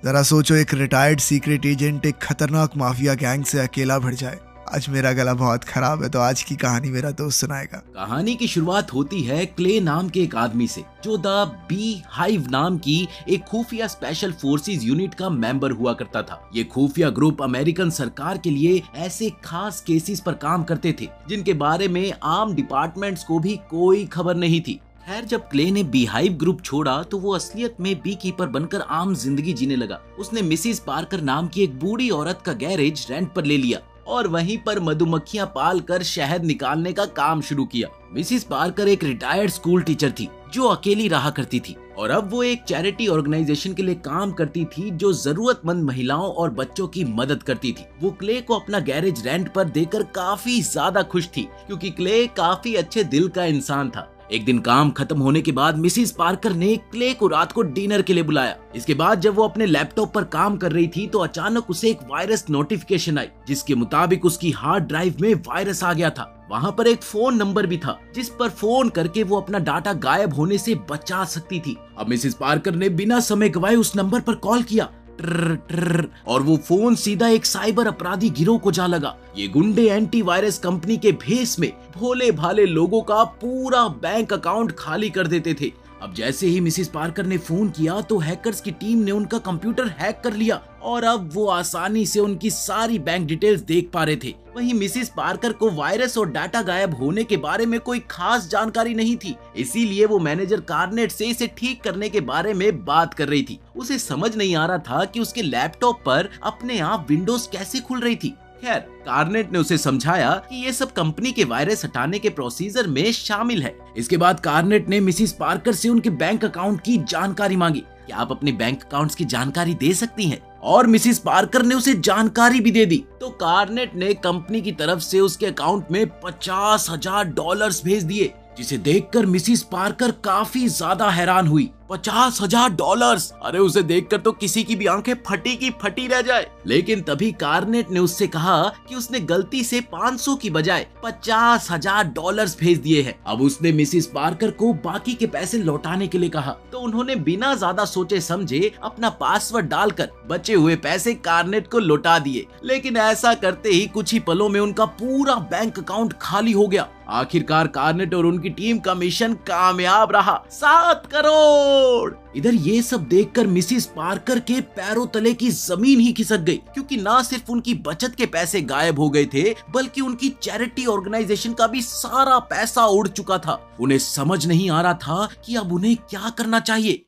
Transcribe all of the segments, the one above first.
जरा सोचो, एक रिटायर्ड सीक्रेट एजेंट एक खतरनाक माफिया गैंग से अकेला भिड़ जाए। आज मेरा गला बहुत खराब है, तो आज की कहानी मेरा दोस्त सुनाएगा। कहानी की शुरुआत होती है क्ले नाम के एक आदमी से, जो द बी हाइव नाम की एक खुफिया स्पेशल फोर्सेस यूनिट का मेंबर हुआ करता था। ये खुफिया ग्रुप अमेरिकन सरकार के लिए ऐसे खास केसेस पर काम करते थे जिनके बारे में आम डिपार्टमेंट्स को भी कोई खबर नहीं थी। खैर, जब क्ले ने बी हाइव ग्रुप छोड़ा तो वो असलियत में बी कीपर बनकर आम जिंदगी जीने लगा। उसने मिसिस पार्कर नाम की एक बूढ़ी औरत का गैरेज रेंट पर ले लिया और वहीं पर मधुमक्खियां पालकर शहद निकालने का काम शुरू किया। मिसिस पार्कर एक रिटायर्ड स्कूल टीचर थी जो अकेली रहा करती थी और अब वो एक चैरिटी ऑर्गेनाइजेशन के लिए काम करती थी जो जरूरतमंद महिलाओं और बच्चों की मदद करती थी। वो क्ले को अपना गैरेज रेंट पर देकर काफी ज्यादा खुश थी, क्योंकि क्ले काफी अच्छे दिल का इंसान था। एक दिन काम खत्म होने के बाद मिसिस पार्कर ने क्ले को रात को डिनर के लिए बुलाया। इसके बाद जब वो अपने लैपटॉप पर काम कर रही थी तो अचानक उसे एक वायरस नोटिफिकेशन आई, जिसके मुताबिक उसकी हार्ड ड्राइव में वायरस आ गया था। वहाँ पर एक फोन नंबर भी था जिस पर फोन करके वो अपना डाटा गायब होने से बचा सकती थी। अब मिसिस पार्कर ने बिना समय गवाए उस नंबर पर कॉल किया। और वो फोन सीधा एक साइबर अपराधी गिरोह को जा लगा। ये गुंडे एंटीवायरस कंपनी के भेस में भोले भाले लोगों का पूरा बैंक अकाउंट खाली कर देते थे। अब जैसे ही मिसिस पार्कर ने फोन किया तो हैकर्स की टीम ने उनका कंप्यूटर हैक कर लिया और अब वो आसानी से उनकी सारी बैंक डिटेल्स देख पा रहे थे। वहीं मिसिस पार्कर को वायरस और डाटा गायब होने के बारे में कोई खास जानकारी नहीं थी, इसीलिए वो मैनेजर कार्नेट से इसे ठीक करने के बारे में बात कर रही थी। उसे समझ नहीं आ रहा था कि उसके लैपटॉप पर अपने आप विंडोज कैसे खुल रही थी। खैर, कार्नेट ने उसे समझाया कि ये सब कंपनी के वायरस हटाने के प्रोसीजर में शामिल है। इसके बाद कार्नेट ने मिसिस पार्कर से उनके बैंक अकाउंट की जानकारी मांगी। क्या आप अपने बैंक अकाउंट्स की जानकारी दे सकती हैं? और मिसिस पार्कर ने उसे जानकारी भी दे दी। तो कार्नेट ने कंपनी की तरफ से उसके अकाउंट में $50,000 भेज दिए, जिसे देखकर मिसिस पार्कर काफी ज्यादा हैरान हुई। $50,000! अरे उसे देखकर तो किसी की भी आंखें फटी की फटी रह जाए। लेकिन तभी कार्नेट ने उससे कहा कि उसने गलती से 500 की बजाय $50,000 भेज दिए हैं। अब उसने मिसिस पार्कर को बाकी के पैसे लौटाने के लिए कहा, तो उन्होंने बिना ज्यादा सोचे समझे अपना पासवर्ड डालकर बचे हुए पैसे कार्नेट को लौटा दिए। लेकिन ऐसा करते ही कुछ ही पलों में उनका पूरा बैंक अकाउंट खाली हो गया। आखिरकार कार्नेट और उनकी टीम का मिशन कामयाब रहा। 7 करोड़! इधर ये सब देखकर मिसिस पार्कर के पैरों तले की जमीन ही खिसक गई, क्योंकि ना सिर्फ उनकी बचत के पैसे गायब हो गए थे, बल्कि उनकी चैरिटी ऑर्गेनाइजेशन का भी सारा पैसा उड़ चुका था। उन्हें समझ नहीं आ रहा था कि अब उन्हें क्या करना चाहिए।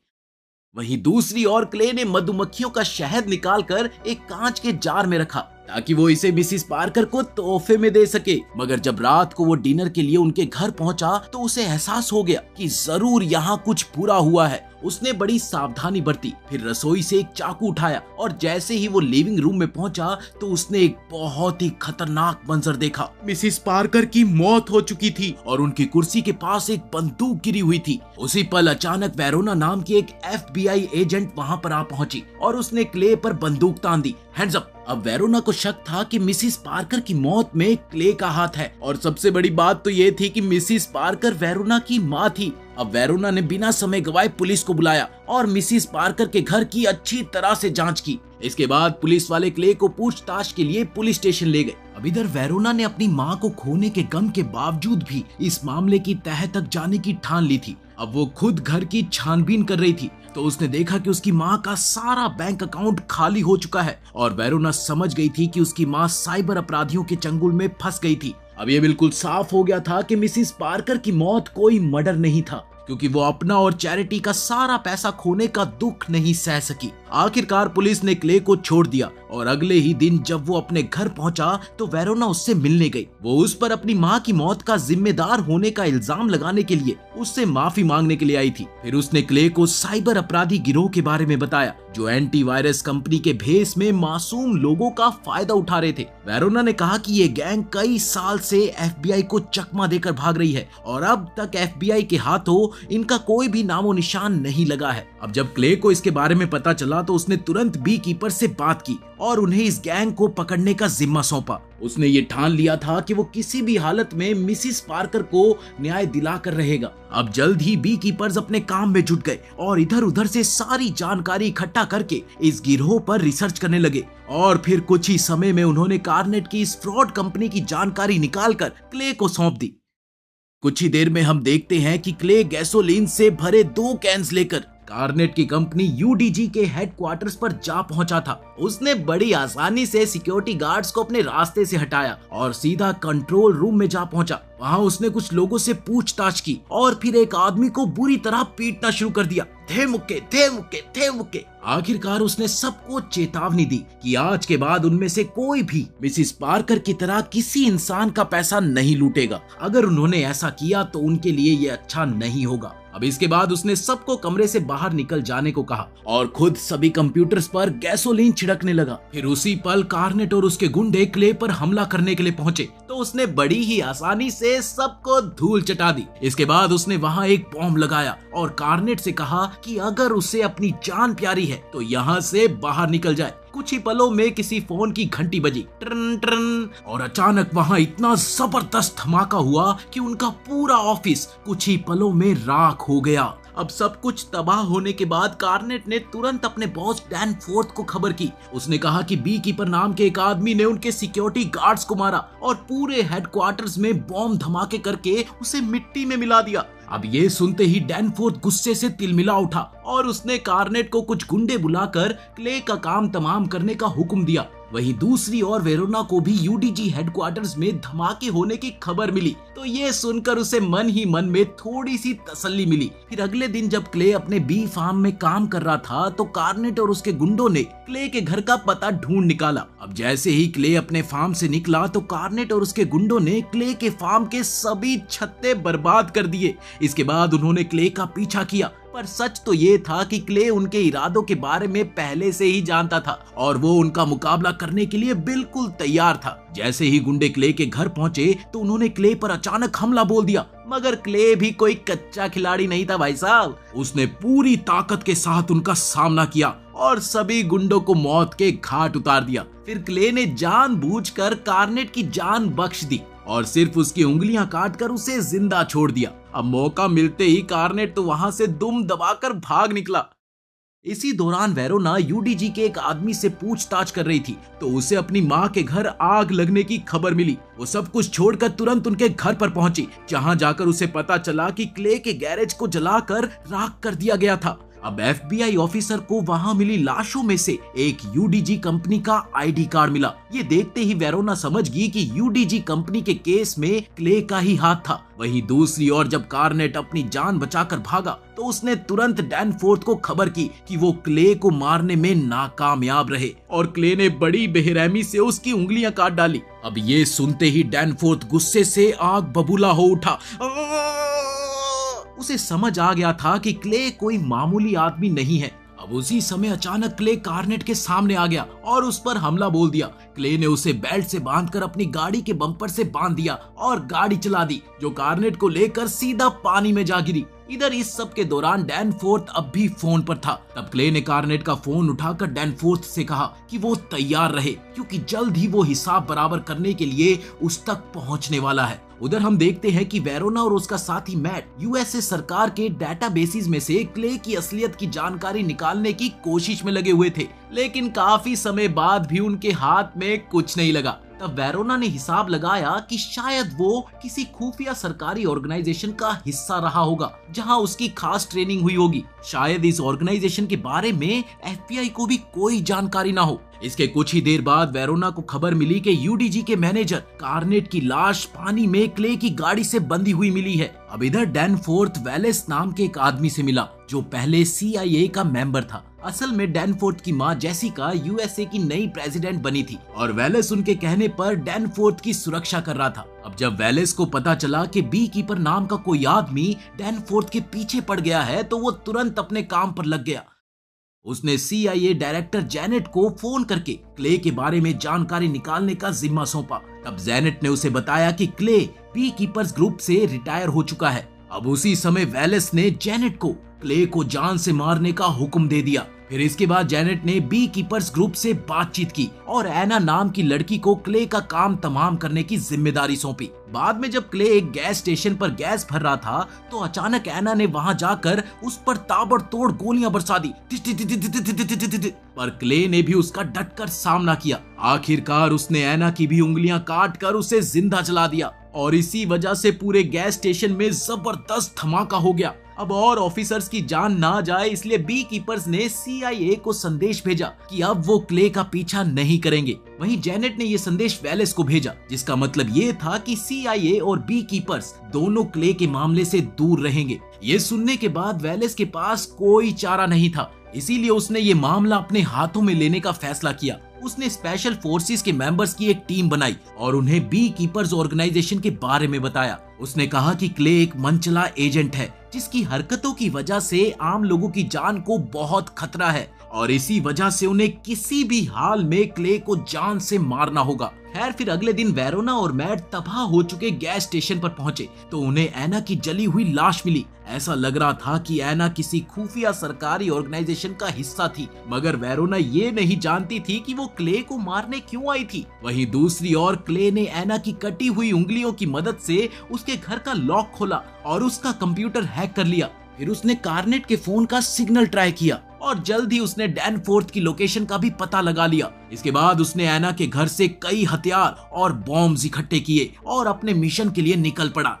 वहीं दूसरी ओर क्ले ने मधुमक्खियों का शहद निकालकर एक कांच के जार में रखा ताकि वो इसे मिसिस पार्कर को तोहफे में दे सके। मगर जब रात को वो डिनर के लिए उनके घर पहुंचा तो उसे एहसास हो गया कि जरूर यहाँ कुछ बुरा हुआ है। उसने बड़ी सावधानी बरती, फिर रसोई से एक चाकू उठाया और जैसे ही वो लिविंग रूम में पहुंचा तो उसने एक बहुत ही खतरनाक मंजर देखा। मिसिस पार्कर की मौत हो चुकी थी और उनकी कुर्सी के पास एक बंदूक गिरी हुई थी। उसी पल अचानक वेरोना नाम की एक FBI एजेंट वहां पर आ पहुंची और उसने क्ले पर बंदूक तान दी। Hands up! अब वेरोना को शक था कि मिसिस पार्कर की मौत में क्ले का हाथ है, और सबसे बड़ी बात तो ये थी कि मिसिस पार्कर वेरोना की माँ थी। अब वेरोना ने बिना समय गवाए पुलिस को बुलाया और मिसिस पार्कर के घर की अच्छी तरह से जांच की। इसके बाद पुलिस वाले क्ले को पूछताछ के लिए पुलिस स्टेशन ले गए। अब इधर वेरोना ने अपनी माँ को खोने के गम के बावजूद भी इस मामले की तह तक जाने की ठान ली थी। अब वो खुद घर की छानबीन कर रही थी तो उसने देखा कि उसकी माँ का सारा बैंक अकाउंट खाली हो चुका है और वेरोना समझ गई थी कि उसकी माँ साइबर अपराधियों के चंगुल में फंस गई थी। अब ये बिल्कुल साफ हो गया था कि मिसिस पार्कर की मौत कोई मर्डर नहीं था, क्योंकि वो अपना और चैरिटी का सारा पैसा खोने का दुख नहीं सह सकी। आखिरकार पुलिस ने क्ले को छोड़ दिया और अगले ही दिन जब वो अपने घर पहुंचा तो वेरोना उससे मिलने गई। वो उस पर अपनी माँ की मौत का जिम्मेदार होने का इल्जाम लगाने के लिए उससे माफी मांगने के लिए आई थी। फिर उसने क्ले को साइबर अपराधी गिरोह के बारे में बताया जो एंटीवायरस कंपनी के भेस में मासूम लोगों का फायदा उठा रहे थे। वेरोना ने कहा कि ये गैंग कई साल से FBI को चकमा देकर भाग रही है और अब तक FBI के हाथों इनका कोई भी नामो निशान नहीं लगा है। अब जब क्ले को इसके बारे में पता चला तो उसने तुरंत बी कीपर से बात की और उन्हें इस गैंग को पकड़ने का जिम्मा सौंपा। उसने ये ठान लिया था कि वो किसी भी हालत में मिसिस पार्कर को न्याय दिलाकर रहेगा। अब जल्द ही बी कीपर्स अपने काम में जुट गए और इधर उधर से सारी जानकारी इकट्ठा करके इस गिरोह पर रिसर्च करने लगे और फिर कुछ ही समय में उन्होंने कार्नेट की इस फ्रॉड कंपनी की जानकारी निकालकर क्ले को सौंप दी। कुछ ही देर में हम देखते हैं कि क्ले गैसोलीन से भरे 2 कैन्स लेकर कार्नेट की कंपनी यूडीजी के हेडक्वार्टर्स पर जा पहुंचा था। उसने बड़ी आसानी से सिक्योरिटी गार्ड्स को अपने रास्ते से हटाया और सीधा कंट्रोल रूम में जा पहुंचा। वहां उसने कुछ लोगों से पूछताछ की और फिर एक आदमी को बुरी तरह पीटना शुरू कर दिया। थे मुक्के, थे मुक्के, थे मुक्के। आखिरकार उसने सबको चेतावनी दी कि आज के बाद उनमें से कोई भी मिसिस पार्कर की तरह किसी इंसान का पैसा नहीं लूटेगा। अगर उन्होंने ऐसा किया तो उनके लिए ये अच्छा नहीं होगा। अब इसके बाद उसने सबको कमरे से बाहर निकल जाने को कहा और खुद सभी कंप्यूटर्स पर गैसोलीन छिड़कने लगा। फिर उसी पल कार्नेट और उसके गुंडे क्ले पर हमला करने के लिए पहुंचे तो उसने बड़ी ही आसानी से सबको धूल चटा दी। इसके बाद उसने वहां एक बॉम्ब लगाया और कार्नेट से कहा कि अगर उसे अपनी जान प्यारी है तो यहाँ से बाहर निकल जाए। कुछ ही पलों में किसी फोन की घंटी बजी, ट्रन ट्रन, और अचानक वहां इतना जबरदस्त धमाका हुआ कि उनका पूरा ऑफिस कुछ ही पलों में राख हो गया। अब सब कुछ तबाह होने के बाद कार्नेट ने तुरंत अपने बॉस डैन फोर्थ को खबर की। उसने कहा कि बी कीपर नाम के एक आदमी ने उनके सिक्योरिटी गार्ड्स को मारा और पूरे हेडक्वार्टर्स में बॉम्ब धमाके करके उसे मिट्टी में मिला दिया। अब ये सुनते ही डैनफोर्थ गुस्से से तिलमिला उठा और उसने कार्नेट को कुछ गुंडे बुलाकर क्ले का काम तमाम करने का हुक्म दिया। वहीं दूसरी ओर वेरोना को भी यूडीजी हेडक्वार्टर्स में धमाके होने की खबर मिली तो ये सुनकर उसे मन ही मन में थोड़ी सी तसल्ली मिली। फिर अगले दिन जब क्ले अपने बी फार्म में काम कर रहा था तो कार्नेट और उसके गुंडों ने क्ले के घर का पता ढूंढ निकाला। अब जैसे ही क्ले अपने फार्म से निकला तो कार्नेट और उसके गुंडों ने क्ले के फार्म के सभी छत्ते बर्बाद कर दिए। इसके बाद उन्होंने क्ले का पीछा किया पर सच तो ये था कि क्ले उनके इरादों के बारे में पहले से ही जानता था और वो उनका मुकाबला करने के लिए बिल्कुल तैयार था। जैसे ही गुंडे क्ले के घर पहुंचे तो उन्होंने क्ले पर अचानक हमला बोल दिया, मगर क्ले भी कोई कच्चा खिलाड़ी नहीं था भाई साहब। उसने पूरी ताकत के साथ उनका सामना किया और सभी गुंडों को मौत के घाट उतार दिया। फिर क्ले ने जानबूझकर कार्नेट की जान बख्श दी और सिर्फ उसकी उंगलियां काटकर उसे जिंदा छोड़ दिया। अब मौका मिलते ही कार्नेट तो वहां से दुम दबाकर भाग निकला। इसी दौरान वेरोना यूडीजी के एक आदमी से पूछताछ कर रही थी तो उसे अपनी माँ के घर आग लगने की खबर मिली। वो सब कुछ छोड़कर तुरंत उनके घर पर पहुंची, जहां जाकर उसे पता चला कि क्ले के गैरेज को जलाकर राख कर दिया गया था। अब एफबीआई ऑफिसर को वहां मिली लाशों में से एक यूडीजी कंपनी का आईडी कार्ड मिला। ये देखते ही वेरोना समझ गई कि यूडीजी कंपनी के केस में क्ले का ही हाथ था। वहीं दूसरी ओर जब कार्नेट अपनी जान बचाकर भागा तो उसने तुरंत डैनफोर्थ को खबर की कि वो क्ले को मारने में नाकामयाब रहे और क्ले ने बड़ी बेरहमी से उसकी उंगलियां काट डाली। अब ये सुनते ही डैनफोर्थ गुस्से से आग बबूला हो उठा। उसे समझ आ गया था कि क्ले कोई मामूली आदमी नहीं है। अब उसी समय अचानक क्ले कार्नेट के सामने आ गया और उस पर हमला बोल दिया। क्ले ने उसे बेल्ट से बांधकर अपनी गाड़ी के बम्पर से बांध दिया और गाड़ी चला दी, जो कार्नेट को लेकर सीधा पानी में जा गिरी। इधर इस सब के दौरान डैनफोर्थ अब भी फोन पर था। तब क्ले ने कार्नेट का फोन उठाकर डैनफोर्थ से कहा कि वो तैयार रहे क्योंकि जल्द ही वो हिसाब बराबर करने के लिए उस तक पहुंचने वाला है। उधर हम देखते हैं कि वेरोना और उसका साथी मैट यूएसए सरकार के डेटाबेसेस में से क्ले की असलियत की जानकारी निकालने की कोशिश में लगे हुए थे, लेकिन काफी समय बाद भी उनके हाथ में कुछ नहीं लगा। तब वेरोना ने हिसाब लगाया कि शायद वो किसी खुफिया सरकारी ऑर्गेनाइजेशन का हिस्सा रहा होगा जहां उसकी खास ट्रेनिंग हुई होगी। शायद इस ऑर्गेनाइजेशन के बारे में एफबीआई को भी कोई जानकारी ना हो। इसके कुछ ही देर बाद वेरोना को खबर मिली कि यूडीजी के मैनेजर कार्नेट की लाश पानी में क्ले की गाड़ी से बंधी हुई मिली है। अब इधर डैनफोर्थ वेलेस नाम के एक आदमी से मिला जो पहले CIA का मेंबर था। असल में डैनफोर्थ की मां जेसिका यूएसए की नई प्रेसिडेंट बनी थी और वेलेस उनके कहने पर डैनफोर्थ की सुरक्षा कर रहा था। अब जब वेलेस को पता चला कि बी कीपर नाम का कोई आदमी डैनफोर्थ के पीछे पड़ गया है तो वो तुरंत अपने काम पर लग गया। उसने CIA डायरेक्टर जेनेट को फोन करके क्ले के बारे में जानकारी निकालने का जिम्मा सौंपा। तब जेनेट ने उसे बताया कि क्ले बी कीपर्स ग्रुप से रिटायर हो चुका है। अब उसी समय वेलेस ने जेनेट को क्ले को जान से मारने का हुक्म दे दिया। फिर इसके बाद जेनेट ने बी कीपर्स ग्रुप से बातचीत की और एना नाम की लड़की को क्ले का काम तमाम करने की जिम्मेदारी सौंपी। बाद में जब क्ले एक गैस स्टेशन पर गैस भर रहा था तो अचानक एना ने वहां जाकर उस पर ताबड़तोड़ गोलियां बरसा दी। पर क्ले ने भी उसका डटकर सामना किया। आखिरकार उसने एना की भी उंगलियां काट कर उसे जिंदा जला दिया और इसी वजह से पूरे गैस स्टेशन में जबरदस्त धमाका हो गया। अब और ऑफिसर्स की जान ना जाए इसलिए बी कीपर्स ने CIA को संदेश भेजा कि अब वो क्ले का पीछा नहीं करेंगे। वहीं जेनेट ने ये संदेश वेलेस को भेजा, जिसका मतलब ये था कि CIA और बी कीपर्स दोनों क्ले के मामले से दूर रहेंगे। ये सुनने के बाद वेलेस के पास कोई चारा नहीं था, इसीलिए उसने ये मामला अपने हाथों में लेने का फैसला किया। उसने स्पेशल फोर्सेस के मेंबर्स की एक टीम बनाई और उन्हें बी कीपर्स ऑर्गेनाइजेशन के बारे में बताया। उसने कहा कि क्ले एक मनचला एजेंट है जिसकी हरकतों की वजह से आम लोगों की जान को बहुत खतरा है और इसी वजह से उन्हें किसी भी हाल में क्ले को जान से मारना होगा। खैर फिर अगले दिन वेरोना और मैट तबाह हो चुके गैस स्टेशन पर पहुंचे तो उन्हें एना की जली हुई लाश मिली। ऐसा लग रहा था कि एना किसी खुफिया सरकारी ऑर्गेनाइजेशन का हिस्सा थी, मगर वेरोना ये नहीं जानती थी कि वो क्ले को मारने क्यों आई थी। वहीं दूसरी ओर क्ले ने एना की कटी हुई उंगलियों की मदद से उसके घर का लॉक खोला और उसका कंप्यूटर हैक कर लिया। फिर उसने कार्नेट के फोन का सिग्नल ट्राई किया और जल्द ही उसने डैनफोर्थ की लोकेशन का भी पता लगा लिया। इसके बाद उसने एना के घर से कई हथियार और बॉम्ब्स इकट्ठे किए और अपने मिशन के लिए निकल पड़ा।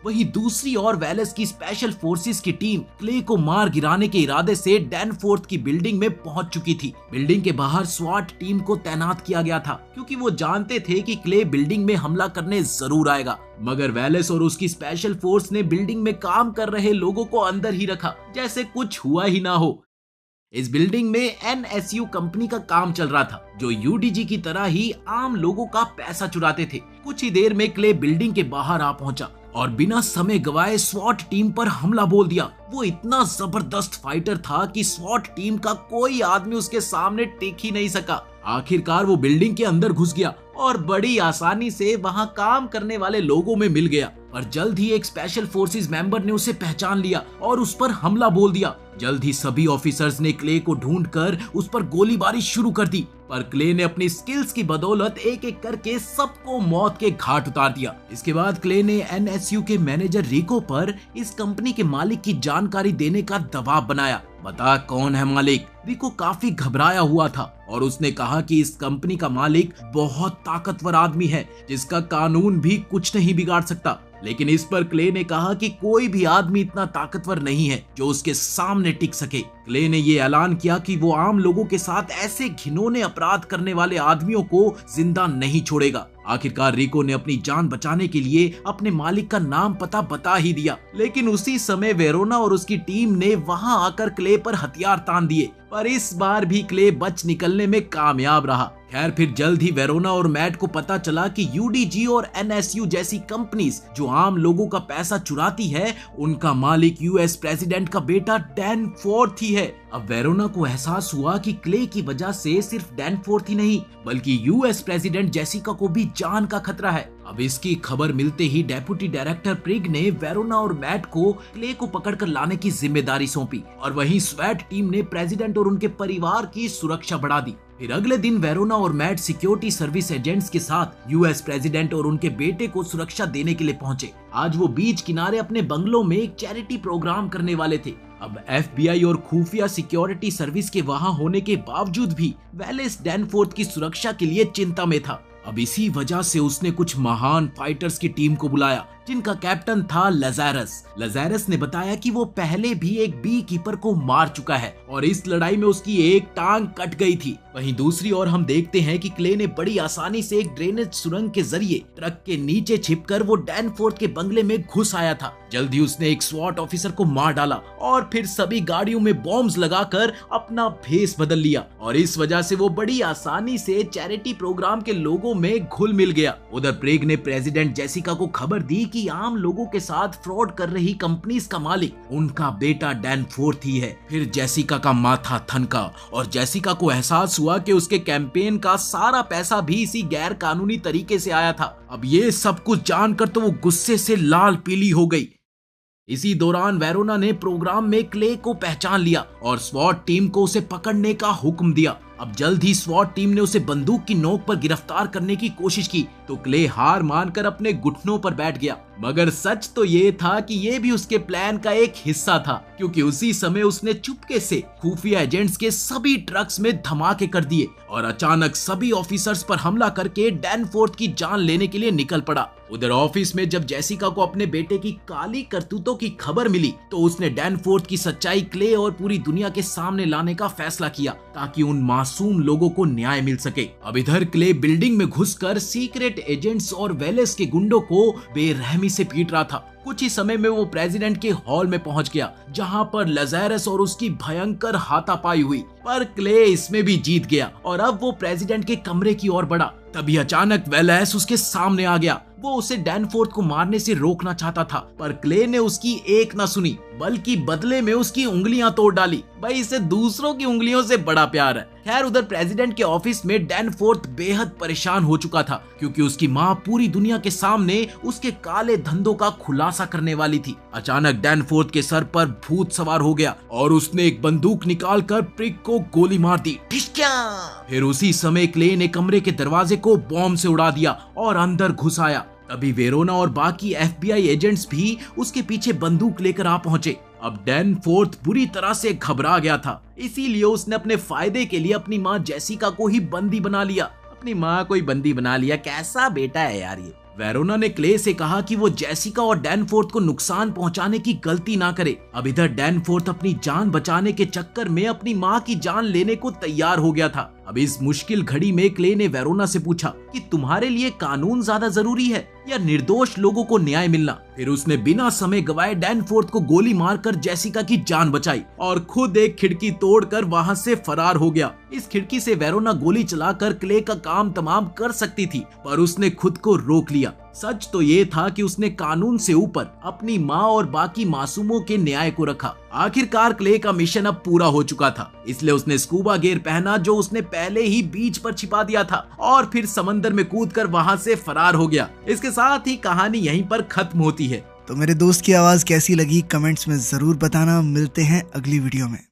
वहीं दूसरी ओर वेलेस की स्पेशल फोर्सेस की टीम क्ले को मार गिराने के इरादे से डैनफोर्थ की बिल्डिंग में पहुंच चुकी थी। बिल्डिंग के बाहर स्वाट टीम को तैनात किया गया था क्योंकि वो जानते थे कि क्ले बिल्डिंग में हमला करने जरूर आएगा। मगर वेलेस और उसकी स्पेशल फोर्स ने बिल्डिंग में काम कर रहे लोगों को अंदर ही रखा जैसे कुछ हुआ ही ना हो। इस बिल्डिंग में NSU कंपनी का काम चल रहा था जो UDG की तरह ही आम लोगों का पैसा चुराते थे। कुछ ही देर में क्ले बिल्डिंग के बाहर आ पहुंचा और बिना समय गवाए स्वॉट टीम पर हमला बोल दिया। वो इतना जबरदस्त फाइटर था कि स्वॉट टीम का कोई आदमी उसके सामने टिक ही नहीं सका। आखिरकार वो बिल्डिंग के अंदर घुस गया और बड़ी आसानी से वहां काम करने वाले लोगों में मिल गया। पर जल्द ही एक स्पेशल फोर्सेस मेंबर ने उसे पहचान लिया और उस पर हमला बोल दिया। जल्द ही सभी ऑफिसर्स ने क्ले को ढूंढकर उस पर गोलीबारी शुरू कर दी, पर क्ले ने अपनी स्किल्स की बदौलत एक एक करके सबको मौत के घाट उतार दिया। इसके बाद क्ले ने NSU के मैनेजर रिको पर इस कंपनी के मालिक की जानकारी देने का दबाव बनाया। बता कौन है मालिक? रिको काफी घबराया हुआ था और उसने कहा कि इस कंपनी का मालिक बहुत ताकतवर आदमी है जिसका कानून भी कुछ नहीं बिगाड़ सकता। लेकिन इस पर क्ले ने कहा कि कोई भी आदमी इतना ताकतवर नहीं है जो उसके सामने टिक सके। क्ले ने ये ऐलान किया कि वो आम लोगों के साथ ऐसे घिनौने अपराध करने वाले आदमियों को जिंदा नहीं छोड़ेगा। आखिरकार रिको ने अपनी जान बचाने के लिए अपने मालिक का नाम पता बता ही दिया, लेकिन उसी समय वेरोना और उसकी टीम ने वहां आकर क्ले पर हथियार तान दिए, पर इस बार भी क्ले बच निकलने में कामयाब रहा। खैर फिर जल्द ही वेरोना और मैट को पता चला कि UDG और NSU जैसी कंपनीज जो आम लोगों का पैसा चुराती है उनका मालिक US प्रेसिडेंट का बेटा डैनफोर्थ ही है। अब वेरोना को एहसास हुआ कि क्ले की वजह से सिर्फ डैनफोर्थ ही नहीं बल्कि US प्रेसिडेंट जेसिका को भी जान का खतरा है। अब इसकी खबर मिलते ही डेप्यूटी डायरेक्टर प्रिग ने वेरोना और मैट को क्ले को पकड़कर लाने की जिम्मेदारी सौंपी और वहीं स्वैट टीम ने प्रेसिडेंट और उनके परिवार की सुरक्षा बढ़ा दी। फिर अगले दिन वेरोना और मैट सिक्योरिटी सर्विस एजेंट्स के साथ US प्रेसिडेंट और उनके बेटे को सुरक्षा देने के लिए पहुंचे। आज वो बीच किनारे अपने बंगलों में एक चैरिटी प्रोग्राम करने वाले थे। अब FBI और खुफिया सिक्योरिटी सर्विस के वहां होने के बावजूद भी वेलेस डैनफोर्थ की सुरक्षा के लिए चिंता में था। अब इसी वजह से उसने कुछ महान फाइटर्स की टीम को बुलाया जिनका कैप्टन था लज़ारस। लज़ारस ने बताया कि वो पहले भी एक बी कीपर को मार चुका है और इस लड़ाई में उसकी एक टांग कट गई थी। वहीं दूसरी ओर हम देखते हैं कि क्ले ने बड़ी आसानी से एक ड्रेनेज सुरंग के जरिए ट्रक के नीचे छिपकर वो डैनफोर्थ के बंगले में घुस आया था। जल्दी उसने एक स्वॉट ऑफिसर को मार डाला और फिर सभी गाड़ियों में बॉम्ब्स लगाकर अपना भेस बदल लिया और इस वजह से वो बड़ी आसानी से चैरिटी प्रोग्राम के लोगों में घुल मिल गया। उधर प्रेग ने प्रेसिडेंट जेसिका को खबर दी कि आम लोगों के साथ फ्रॉड कर रही कंपनीज का मालिक उनका बेटा डैनफोर्थ ही है। फिर जेसिका का माथा थनका और जेसिका को एहसास हुआ कि उसके कैंपेन का सारा पैसा भी इसी गैर कानूनी तरीके से आया था। अब ये सब कुछ जानकर तो वो गुस्से से लाल पीली हो गई। इसी दौरान वेरोना ने प्रोग्राम में क्ले को पहचान लिया और स्वॉट टीम को उसे पकड़ने का हुक्म दिया। अब जल्द ही स्वॉट टीम ने उसे बंदूक की नोक पर गिरफ्तार करने की कोशिश की तो क्ले हार मानकर अपने घुटनों पर बैठ गया। मगर सच तो ये था कि ये भी उसके प्लान का एक हिस्सा था, क्योंकि उसी समय उसने चुपके से खुफिया एजेंट्स के सभी ट्रक्स में धमाके कर दिए और अचानक सभी ऑफिसर्स पर हमला करके डैनफोर्थ की जान लेने के लिए निकल पड़ा। उधर ऑफिस में जब जेसिका को अपने बेटे की काली करतूतों की खबर मिली तो उसने डैनफोर्थ की सच्चाई क्ले और पूरी दुनिया के सामने लाने का फैसला किया ताकि उन मासूम लोगों को न्याय मिल सके। अब इधर क्ले बिल्डिंग में घुसकर सीक्रेट एजेंट्स और वेलेस के गुंडों को बेरहमी से पीट रहा था। कुछ ही समय में वो प्रेसिडेंट के हॉल में पहुंच गया जहां पर लज़ारस और उसकी भयंकर हाथापाई हुई, पर क्ले इसमें भी जीत गया और अब वो प्रेसिडेंट के कमरे की ओर बढ़ा। तभी अचानक वेलेस उसके सामने आ गया। वो उसे डैनफोर्थ को मारने से रोकना चाहता था, पर क्ले ने उसकी एक न सुनी बल्कि बदले में उसकी उंगलियां तोड़ डाली। भाई इसे दूसरों की उंगलियों से बड़ा प्यार है। खैर उधर प्रेसिडेंट के ऑफिस में डैनफोर्थ बेहद परेशान हो चुका था क्योंकि उसकी माँ पूरी दुनिया के सामने उसके काले धंधों का खुलासा करने वाली थी। अचानक डैनफोर्थ के सर पर भूत सवार हो गया और उसने एक बंदूक निकालकर प्रिक को गोली मार दी। ठिशक्या! फिर उसी समय क्ले ने कमरे के दरवाजे को बॉम्ब से उड़ा दिया और अंदर घुस आया। तभी वेरोना और बाकी FBI एजेंट्स भी उसके पीछे बंदूक लेकर आ पहुंचे। अब डैनफोर्थ बुरी तरह से घबरा गया था, इसीलिए उसने अपने फायदे के लिए अपनी माँ जेसिका को ही बंदी बना लिया। अपनी माँ को ही बंदी बना लिया, कैसा बेटा है यार ये। वेरोना ने क्ले से कहा कि वो जेसिका और डैनफोर्थ को नुकसान पहुंचाने की गलती ना करे। अब इधर डैनफोर्थ अपनी जान बचाने के चक्कर में अपनी माँ की जान लेने को तैयार हो गया था। अब इस मुश्किल घड़ी में क्ले ने वेरोना से पूछा कि तुम्हारे लिए कानून ज्यादा जरूरी है या निर्दोष लोगों को न्याय मिलना। फिर उसने बिना समय गवाए डैनफोर्थ को गोली मारकर जेसिका की जान बचाई और खुद एक खिड़की तोड़कर वहां से फरार हो गया। इस खिड़की से वेरोना गोली चलाकर क्ले का काम तमाम कर सकती थी, पर उसने खुद को रोक लिया। सच तो ये था कि उसने कानून से ऊपर अपनी माँ और बाकी मासूमों के न्याय को रखा। आखिरकार क्ले का मिशन अब पूरा हो चुका था, इसलिए उसने स्कूबा गियर पहना जो उसने पहले ही बीच पर छिपा दिया था और फिर समंदर में कूदकर वहां से फरार हो गया। इसके साथ ही कहानी यहीं पर खत्म होती है। तो मेरे दोस्त की आवाज कैसी लगी कमेंट्स में जरूर बताना। मिलते हैं अगली वीडियो में।